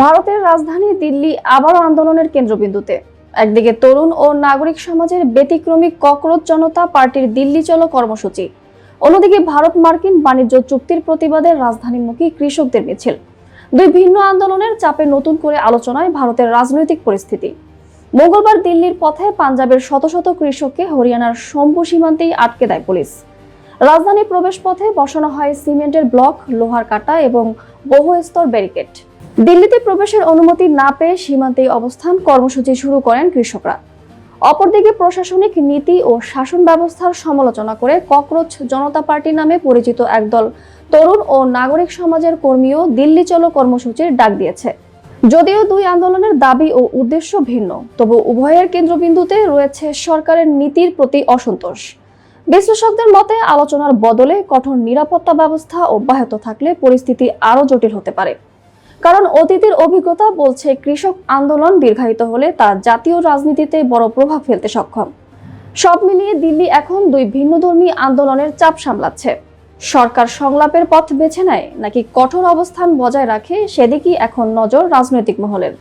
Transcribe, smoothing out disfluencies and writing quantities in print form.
ভারতের রাজধানী দিল্লি আবারও আন্দোলনের কেন্দ্রবিন্দুতে। একদিকে তরুণ ও নাগরিক সমাজের ব্যতিক্রমী ককরোচ জনতা পার্টির দিল্লি চলো কর্মসূচি, অন্যদিকে ভারত মার্কিন বাণিজ্য চুক্তির প্রতিবাদে রাজধানীমুখী কৃষকদের মিছিল। দুই ভিন্ন আন্দোলনের চাপে নতুন করে আলোচনায় ভারতের রাজনৈতিক পরিস্থিতি। মঙ্গলবার দিল্লির পথে পাঞ্জাবের শত শত কৃষককে হরিয়ানার শম্ভু সীমান্তেই আটকে দেয় পুলিশ। রাজধানীর প্রবেশ পথে বসানো হয় সিমেন্টের ব্লক, লোহার কাটা এবং বহু স্তর ব্যারিকেড। দিল্লিতে প্রবেশের অনুমতি না পেয়ে সীমান্তেই অবস্থান কর্মসূচি শুরু করেন কৃষকরা। অপরদিকে প্রশাসনিক নীতি ও শাসন ব্যবস্থার সমালোচনা করে ককরোচ জনতা পার্টি নামে পরিচিত একদল তরুণ ও নাগরিক সমাজের কর্মীও দিল্লি চলো কর্মসূচির ডাক দিয়েছে। যদিও দুই আন্দোলনের দাবি ও উদ্দেশ্য ভিন্ন, তবু উভয়ের কেন্দ্রবিন্দুতে রয়েছে সরকারের নীতির প্রতি অসন্তোষ। বিশ্লেষকদের মতে আলোচনার বদলে কঠোর নিরাপত্তা ব্যবস্থা অব্যাহত থাকলে পরিস্থিতি আরও জটিল হতে পারে। কারণ অতীতের অভিজ্ঞতা বলছে কৃষক আন্দোলন দীর্ঘায়িত হলে তা জাতীয় রাজনীতিতে বড় প্রভাব ফেলতে সক্ষম। সব মিলিয়ে দিল্লি এখন দুই ভিন্নধর্মী আন্দোলনের চাপ সামলাচ্ছে। সরকার সংলাপের পথ বেছে নেয় নাকি কঠোর অবস্থান বজায় রাখে, সেদিকেই এখন নজর রাজনৈতিক মহলের।